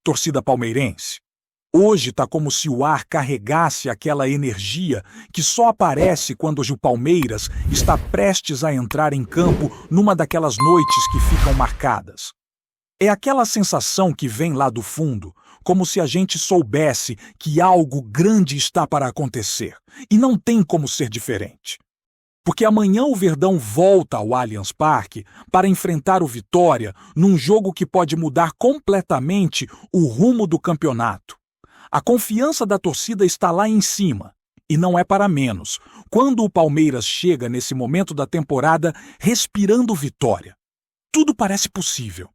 torcida palmeirense? Hoje tá como se o ar carregasse aquela energia que só aparece quando o Palmeiras está prestes a entrar em campo numa daquelas noites que ficam marcadas. É aquela sensação que vem lá do fundo, como se a gente soubesse que algo grande está para acontecer, e não tem como ser diferente. Porque amanhã o Verdão volta ao Allianz Parque para enfrentar o Vitória num jogo que pode mudar completamente o rumo do campeonato. A confiança da torcida está lá em cima, e não é para menos, quando o Palmeiras chega nesse momento da temporada respirando vitória. Tudo parece possível.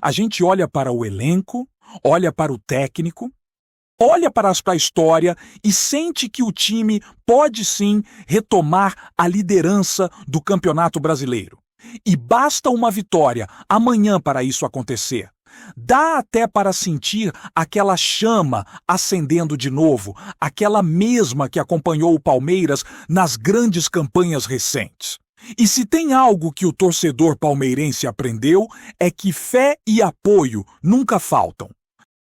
A gente olha para o elenco, olha para o técnico, olha para a história e sente que o time pode sim retomar a liderança do Campeonato Brasileiro. E basta uma vitória amanhã para isso acontecer. Dá até para sentir aquela chama acendendo de novo, aquela mesma que acompanhou o Palmeiras nas grandes campanhas recentes. E se tem algo que o torcedor palmeirense aprendeu, é que fé e apoio nunca faltam,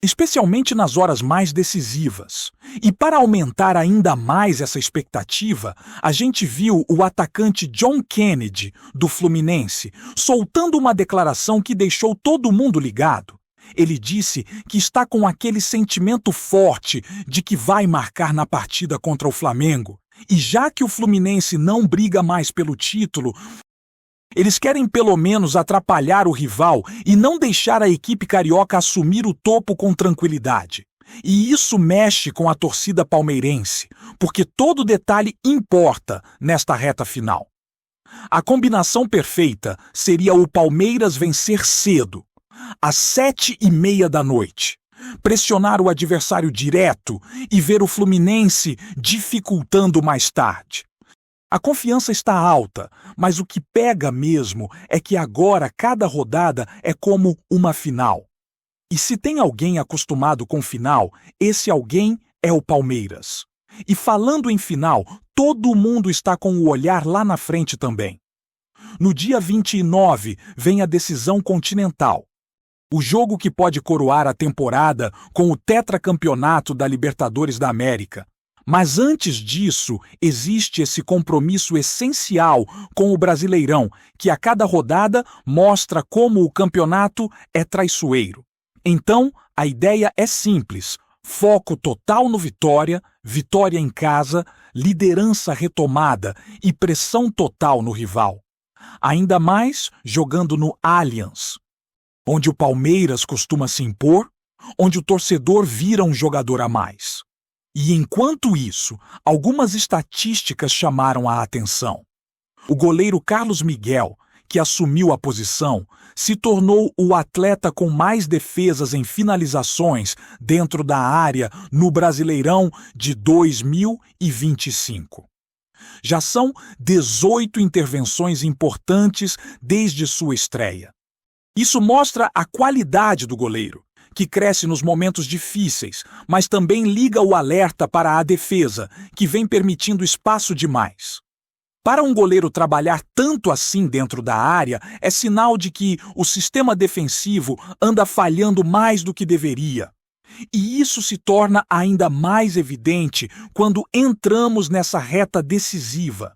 especialmente nas horas mais decisivas. E para aumentar ainda mais essa expectativa, a gente viu o atacante John Kennedy, do Fluminense, soltando uma declaração que deixou todo mundo ligado. Ele disse que está com aquele sentimento forte de que vai marcar na partida contra o Flamengo. E já que o Fluminense não briga mais pelo título, eles querem pelo menos atrapalhar o rival e não deixar a equipe carioca assumir o topo com tranquilidade. E isso mexe com a torcida palmeirense, porque todo detalhe importa nesta reta final. A combinação perfeita seria o Palmeiras vencer cedo, às 7h30 da noite. Pressionar o adversário direto e ver o Fluminense dificultando mais tarde. A confiança está alta, mas o que pega mesmo é que agora cada rodada é como uma final. E se tem alguém acostumado com final, esse alguém é o Palmeiras. E falando em final, todo mundo está com o olhar lá na frente também. No dia 29 vem a decisão continental. O jogo que pode coroar a temporada com o tetracampeonato da Libertadores da América. Mas antes disso, existe esse compromisso essencial com o Brasileirão, que a cada rodada mostra como o campeonato é traiçoeiro. Então, a ideia é simples: foco total no Vitória, vitória em casa, liderança retomada e pressão total no rival. Ainda mais jogando no Allianz, onde o Palmeiras costuma se impor, onde o torcedor vira um jogador a mais. E enquanto isso, algumas estatísticas chamaram a atenção. O goleiro Carlos Miguel, que assumiu a posição, se tornou o atleta com mais defesas em finalizações dentro da área no Brasileirão de 2025. Já são 18 intervenções importantes desde sua estreia. Isso mostra a qualidade do goleiro, que cresce nos momentos difíceis, mas também liga o alerta para a defesa, que vem permitindo espaço demais. Para um goleiro trabalhar tanto assim dentro da área, é sinal de que o sistema defensivo anda falhando mais do que deveria. E isso se torna ainda mais evidente quando entramos nessa reta decisiva,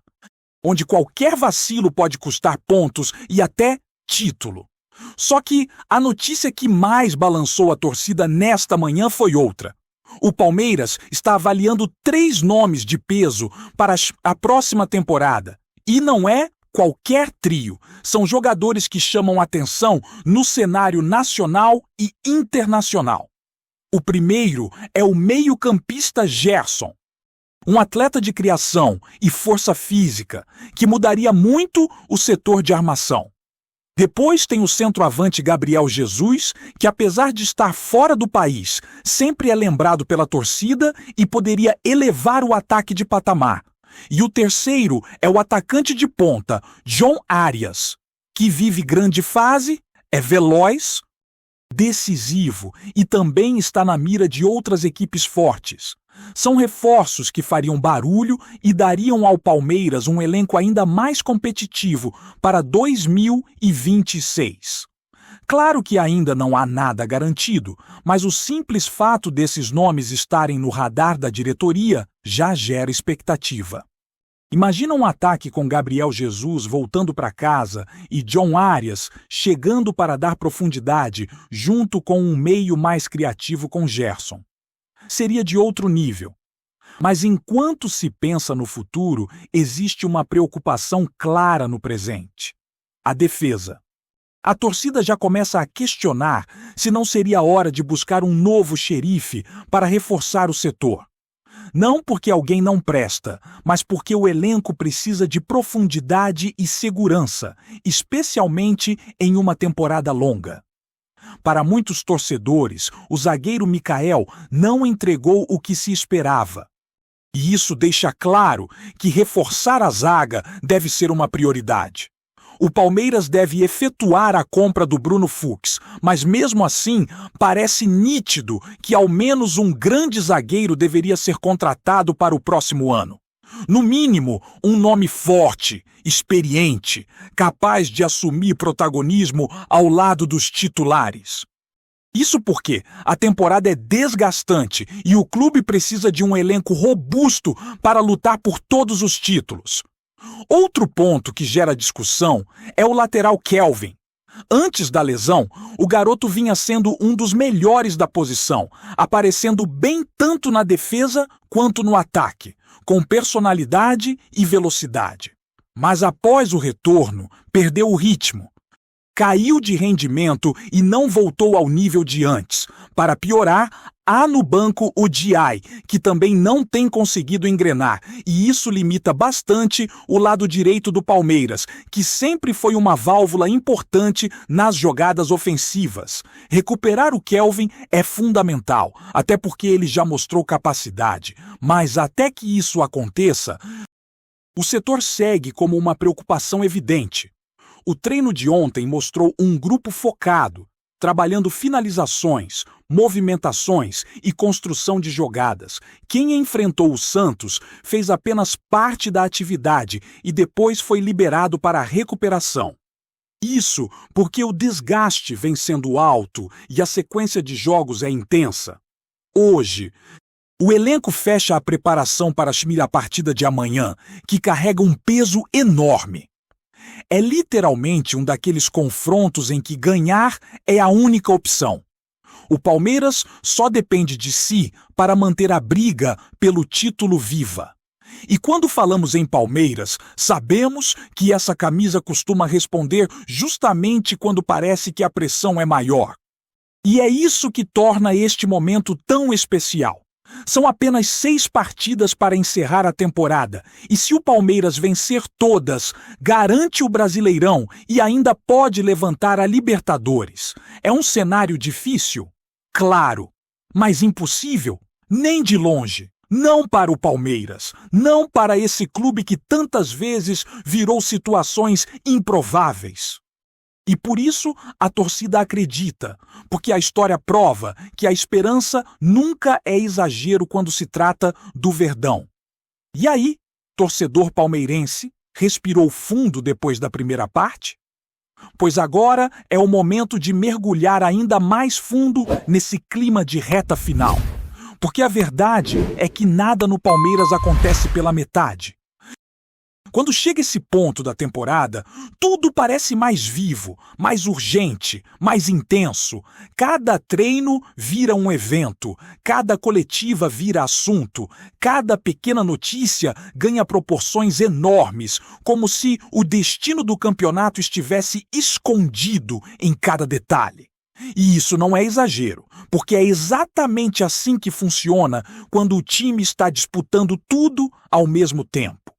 onde qualquer vacilo pode custar pontos e até título. Só que a notícia que mais balançou a torcida nesta manhã foi outra. O Palmeiras está avaliando 3 nomes de peso para a próxima temporada. E não é qualquer trio. São jogadores que chamam atenção no cenário nacional e internacional. O primeiro é o meio-campista Gerson, um atleta de criação e força física que mudaria muito o setor de armação. Depois tem o centroavante Gabriel Jesus, que apesar de estar fora do país, sempre é lembrado pela torcida e poderia elevar o ataque de patamar. E o terceiro é o atacante de ponta, John Arias, que vive grande fase, é veloz, decisivo e também está na mira de outras equipes fortes. São reforços que fariam barulho e dariam ao Palmeiras um elenco ainda mais competitivo para 2026. Claro que ainda não há nada garantido, mas o simples fato desses nomes estarem no radar da diretoria já gera expectativa. Imagina um ataque com Gabriel Jesus voltando para casa e John Arias chegando para dar profundidade junto com um meio mais criativo com Gerson. Seria de outro nível. Mas enquanto se pensa no futuro, existe uma preocupação clara no presente: a defesa. A torcida já começa a questionar se não seria hora de buscar um novo xerife para reforçar o setor. Não porque alguém não presta, mas porque o elenco precisa de profundidade e segurança, especialmente em uma temporada longa. Para muitos torcedores, o zagueiro Mikael não entregou o que se esperava. E isso deixa claro que reforçar a zaga deve ser uma prioridade. O Palmeiras deve efetuar a compra do Bruno Fux, mas mesmo assim parece nítido que ao menos um grande zagueiro deveria ser contratado para o próximo ano. No mínimo, um nome forte, experiente, capaz de assumir protagonismo ao lado dos titulares. Isso porque a temporada é desgastante e o clube precisa de um elenco robusto para lutar por todos os títulos. Outro ponto que gera discussão é o lateral Kelvin. Antes da lesão, o garoto vinha sendo um dos melhores da posição, aparecendo bem tanto na defesa quanto no ataque, com personalidade e velocidade. Mas após o retorno, perdeu o ritmo. Caiu de rendimento e não voltou ao nível de antes. Para piorar, há no banco o Diay, que também não tem conseguido engrenar, e isso limita bastante o lado direito do Palmeiras, que sempre foi uma válvula importante nas jogadas ofensivas. Recuperar o Kelvin é fundamental, até porque ele já mostrou capacidade, mas até que isso aconteça, o setor segue como uma preocupação evidente. O treino de ontem mostrou um grupo focado, trabalhando finalizações, movimentações e construção de jogadas. Quem enfrentou o Santos fez apenas parte da atividade e depois foi liberado para a recuperação. Isso porque o desgaste vem sendo alto e a sequência de jogos é intensa. Hoje, o elenco fecha a preparação para a partida de amanhã, que carrega um peso enorme. É literalmente um daqueles confrontos em que ganhar é a única opção. O Palmeiras só depende de si para manter a briga pelo título viva. E quando falamos em Palmeiras, sabemos que essa camisa costuma responder justamente quando parece que a pressão é maior. E é isso que torna este momento tão especial. São apenas 6 partidas para encerrar a temporada, e se o Palmeiras vencer todas, garante o Brasileirão e ainda pode levantar a Libertadores. É um cenário difícil? Claro, mas impossível? Nem de longe. Não para o Palmeiras, não para esse clube que tantas vezes virou situações improváveis. E por isso a torcida acredita, porque a história prova que a esperança nunca é exagero quando se trata do Verdão. E aí, torcedor palmeirense, respirou fundo depois da primeira parte? Pois agora é o momento de mergulhar ainda mais fundo nesse clima de reta final. Porque a verdade é que nada no Palmeiras acontece pela metade. Quando chega esse ponto da temporada, tudo parece mais vivo, mais urgente, mais intenso. Cada treino vira um evento, cada coletiva vira assunto, cada pequena notícia ganha proporções enormes, como se o destino do campeonato estivesse escondido em cada detalhe. E isso não é exagero, porque é exatamente assim que funciona quando o time está disputando tudo ao mesmo tempo.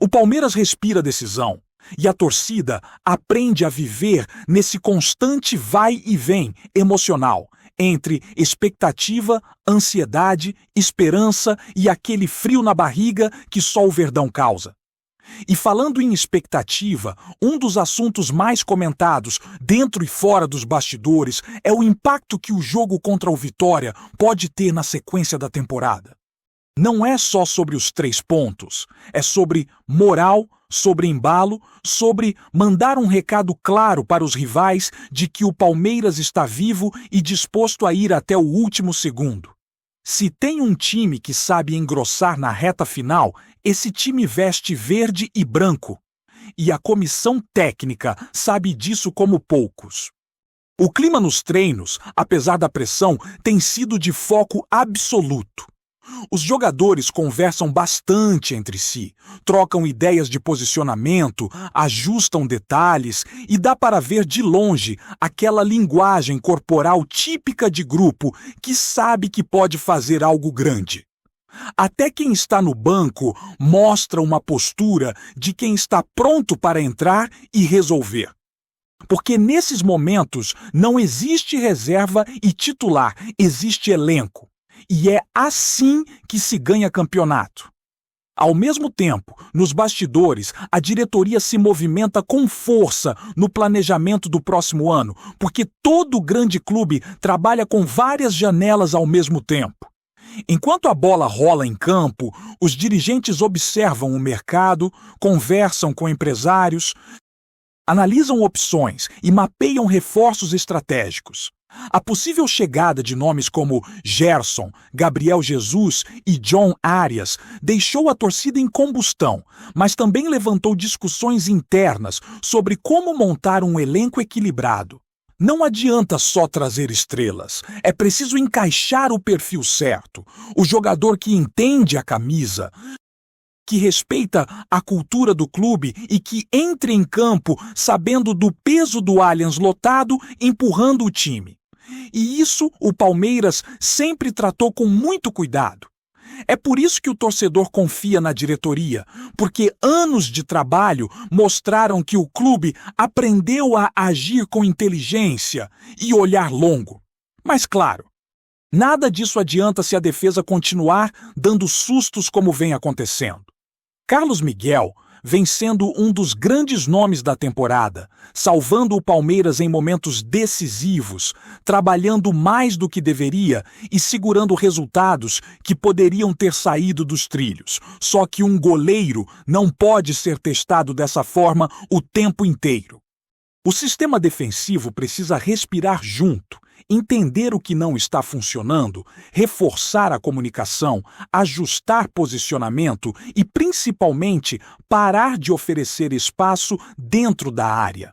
O Palmeiras respira decisão e a torcida aprende a viver nesse constante vai e vem emocional entre expectativa, ansiedade, esperança e aquele frio na barriga que só o Verdão causa. E falando em expectativa, um dos assuntos mais comentados dentro e fora dos bastidores é o impacto que o jogo contra o Vitória pode ter na sequência da temporada. Não é só sobre os 3 pontos, é sobre moral, sobre embalo, sobre mandar um recado claro para os rivais de que o Palmeiras está vivo e disposto a ir até o último segundo. Se tem um time que sabe engrossar na reta final, esse time veste verde e branco. E a comissão técnica sabe disso como poucos. O clima nos treinos, apesar da pressão, tem sido de foco absoluto. Os jogadores conversam bastante entre si, trocam ideias de posicionamento, ajustam detalhes e dá para ver de longe aquela linguagem corporal típica de grupo que sabe que pode fazer algo grande. Até quem está no banco mostra uma postura de quem está pronto para entrar e resolver. Porque nesses momentos não existe reserva e titular, existe elenco. E é assim que se ganha campeonato. Ao mesmo tempo, nos bastidores, a diretoria se movimenta com força no planejamento do próximo ano, porque todo grande clube trabalha com várias janelas ao mesmo tempo. Enquanto a bola rola em campo, os dirigentes observam o mercado, conversam com empresários, analisam opções e mapeiam reforços estratégicos. A possível chegada de nomes como Gerson, Gabriel Jesus e John Arias deixou a torcida em combustão, mas também levantou discussões internas sobre como montar um elenco equilibrado. Não adianta só trazer estrelas, é preciso encaixar o perfil certo, o jogador que entende a camisa, que respeita a cultura do clube e que entre em campo sabendo do peso do Allianz lotado empurrando o time. E isso o Palmeiras sempre tratou com muito cuidado. É por isso que o torcedor confia na diretoria, porque anos de trabalho mostraram que o clube aprendeu a agir com inteligência e olhar longo. Mas claro, nada disso adianta se a defesa continuar dando sustos como vem acontecendo. Carlos Miguel vem sendo um dos grandes nomes da temporada, salvando o Palmeiras em momentos decisivos, trabalhando mais do que deveria e segurando resultados que poderiam ter saído dos trilhos. Só que um goleiro não pode ser testado dessa forma o tempo inteiro. O sistema defensivo precisa respirar junto, entender o que não está funcionando, reforçar a comunicação, ajustar posicionamento e, principalmente, parar de oferecer espaço dentro da área.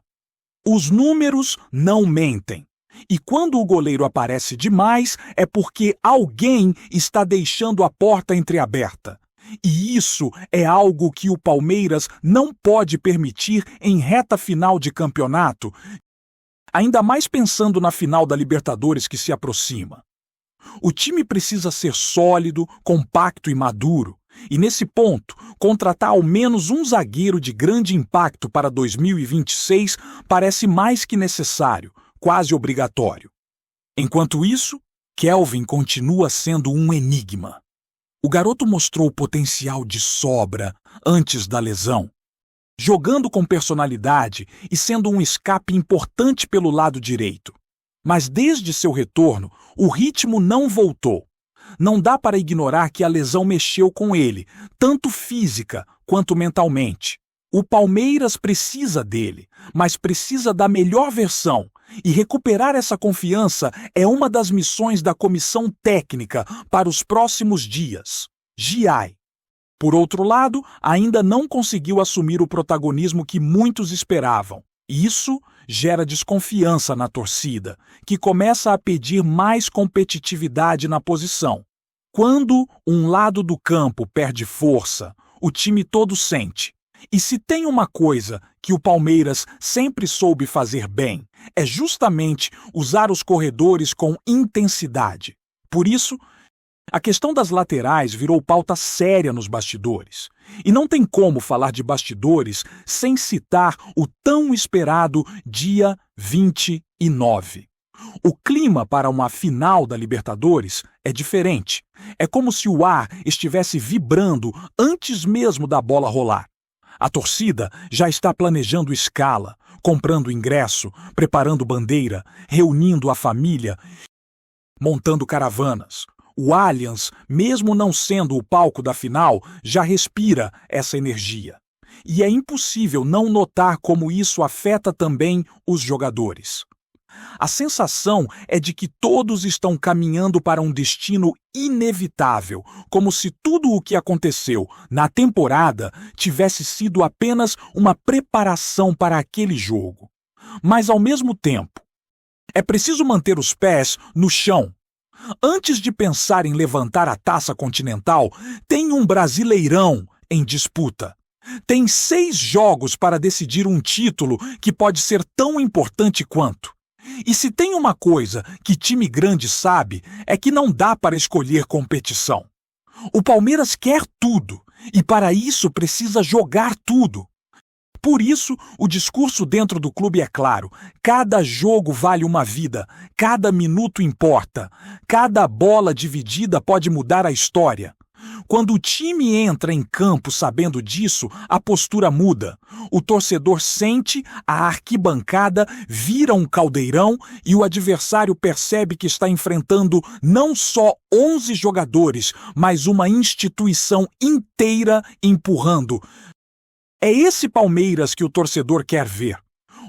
Os números não mentem. E quando o goleiro aparece demais, é porque alguém está deixando a porta entreaberta. E isso é algo que o Palmeiras não pode permitir em reta final de campeonato, ainda mais pensando na final da Libertadores que se aproxima. O time precisa ser sólido, compacto e maduro, e nesse ponto, contratar ao menos um zagueiro de grande impacto para 2026 parece mais que necessário, quase obrigatório. Enquanto isso, Kelvin continua sendo um enigma. O garoto mostrou potencial de sobra antes da lesão, jogando com personalidade e sendo um escape importante pelo lado direito. Mas desde seu retorno, o ritmo não voltou. Não dá para ignorar que a lesão mexeu com ele, tanto física quanto mentalmente. O Palmeiras precisa dele, mas precisa da melhor versão. E recuperar essa confiança é uma das missões da comissão técnica para os próximos dias. Giai. Por outro lado, ainda não conseguiu assumir o protagonismo que muitos esperavam. Isso gera desconfiança na torcida, que começa a pedir mais competitividade na posição. Quando um lado do campo perde força, o time todo sente. E se tem uma coisa que o Palmeiras sempre soube fazer bem, é justamente usar os corredores com intensidade. Por isso, a questão das laterais virou pauta séria nos bastidores. E não tem como falar de bastidores sem citar o tão esperado dia 29. O clima para uma final da Libertadores é diferente. É como se o ar estivesse vibrando antes mesmo da bola rolar. A torcida já está planejando escala, comprando ingresso, preparando bandeira, reunindo a família, montando caravanas. O Allianz, mesmo não sendo o palco da final, já respira essa energia. E é impossível não notar como isso afeta também os jogadores. A sensação é de que todos estão caminhando para um destino inevitável, como se tudo o que aconteceu na temporada tivesse sido apenas uma preparação para aquele jogo. Mas, ao mesmo tempo, é preciso manter os pés no chão. Antes de pensar em levantar a taça continental, tem um Brasileirão em disputa. Tem 6 jogos para decidir um título que pode ser tão importante quanto. E se tem uma coisa que time grande sabe, é que não dá para escolher competição. O Palmeiras quer tudo, e para isso precisa jogar tudo. Por isso, o discurso dentro do clube é claro: cada jogo vale uma vida, cada minuto importa, cada bola dividida pode mudar a história. Quando o time entra em campo sabendo disso, a postura muda. O torcedor sente, a arquibancada vira um caldeirão e o adversário percebe que está enfrentando não só 11 jogadores, mas uma instituição inteira empurrando. É esse Palmeiras que o torcedor quer ver.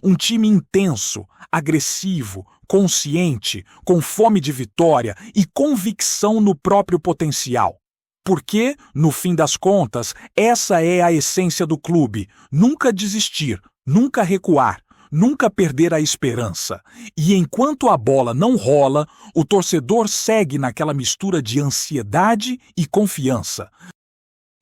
Um time intenso, agressivo, consciente, com fome de vitória e convicção no próprio potencial. Porque, no fim das contas, essa é a essência do clube: nunca desistir, nunca recuar, nunca perder a esperança. E enquanto a bola não rola, o torcedor segue naquela mistura de ansiedade e confiança,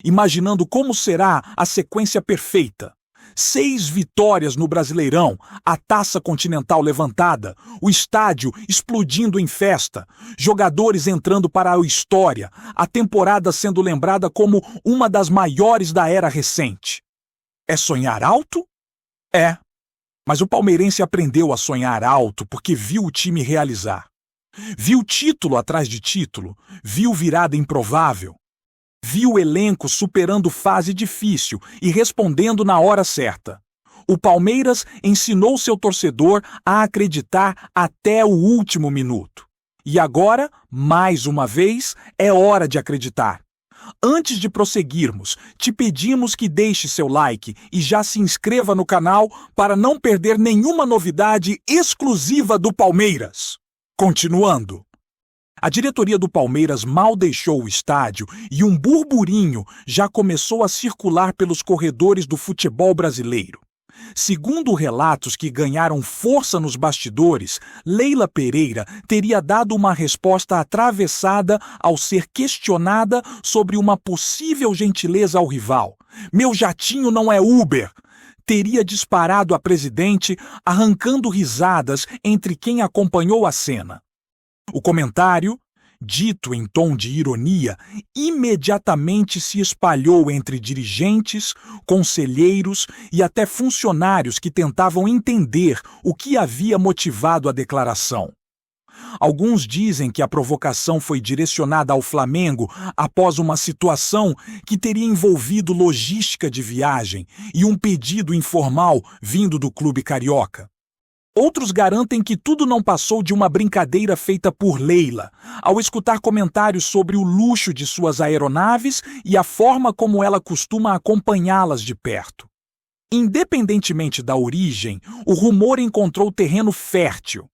imaginando como será a sequência perfeita. 6 vitórias no Brasileirão, a taça continental levantada, o estádio explodindo em festa, jogadores entrando para a história, a temporada sendo lembrada como uma das maiores da era recente. É sonhar alto? É. Mas o palmeirense aprendeu a sonhar alto porque viu o time realizar. Viu título atrás de título, viu virada improvável. Viu o elenco superando fase difícil e respondendo na hora certa. O Palmeiras ensinou seu torcedor a acreditar até o último minuto. E agora, mais uma vez, é hora de acreditar. Antes de prosseguirmos, te pedimos que deixe seu like e já se inscreva no canal para não perder nenhuma novidade exclusiva do Palmeiras. Continuando. A diretoria do Palmeiras mal deixou o estádio e um burburinho já começou a circular pelos corredores do futebol brasileiro. Segundo relatos que ganharam força nos bastidores, Leila Pereira teria dado uma resposta atravessada ao ser questionada sobre uma possível gentileza ao rival. "Meu jatinho não é Uber!" Teria disparado a presidente, arrancando risadas entre quem acompanhou a cena. O comentário, dito em tom de ironia, imediatamente se espalhou entre dirigentes, conselheiros e até funcionários que tentavam entender o que havia motivado a declaração. Alguns dizem que a provocação foi direcionada ao Flamengo após uma situação que teria envolvido logística de viagem e um pedido informal vindo do clube carioca. Outros garantem que tudo não passou de uma brincadeira feita por Leila, ao escutar comentários sobre o luxo de suas aeronaves e a forma como ela costuma acompanhá-las de perto. Independentemente da origem, o rumor encontrou terreno fértil.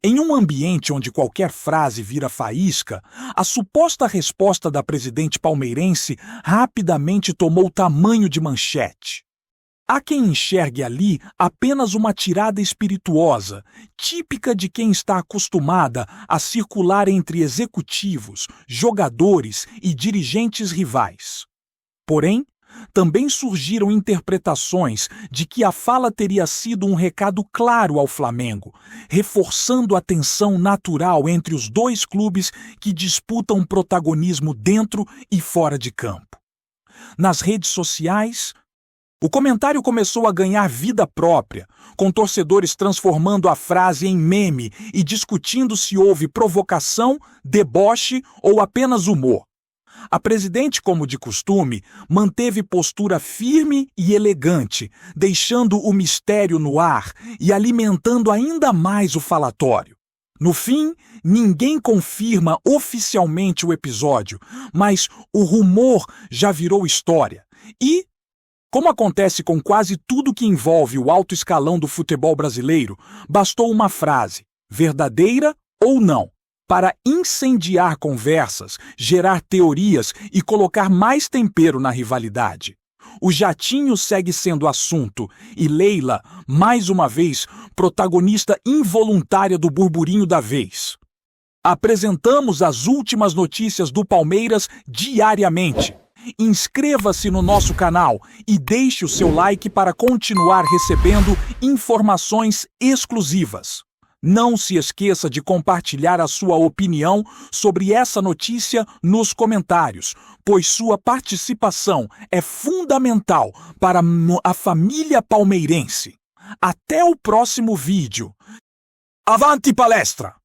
Em um ambiente onde qualquer frase vira faísca, a suposta resposta da presidente palmeirense rapidamente tomou tamanho de manchete. Há quem enxergue ali apenas uma tirada espirituosa, típica de quem está acostumada a circular entre executivos, jogadores e dirigentes rivais. Porém, também surgiram interpretações de que a fala teria sido um recado claro ao Flamengo, reforçando a tensão natural entre os dois clubes que disputam protagonismo dentro e fora de campo. Nas redes sociais, o comentário começou a ganhar vida própria, com torcedores transformando a frase em meme e discutindo se houve provocação, deboche ou apenas humor. A presidente, como de costume, manteve postura firme e elegante, deixando o mistério no ar e alimentando ainda mais o falatório. No fim, ninguém confirma oficialmente o episódio, mas o rumor já virou história. E, como acontece com quase tudo que envolve o alto escalão do futebol brasileiro, bastou uma frase, verdadeira ou não, para incendiar conversas, gerar teorias e colocar mais tempero na rivalidade. O jatinho segue sendo assunto e Leila, mais uma vez, protagonista involuntária do burburinho da vez. Apresentamos as últimas notícias do Palmeiras diariamente. Inscreva-se no nosso canal e deixe o seu like para continuar recebendo informações exclusivas. Não se esqueça de compartilhar a sua opinião sobre essa notícia nos comentários, pois sua participação é fundamental para a família palmeirense. Até o próximo vídeo. Avante palestra!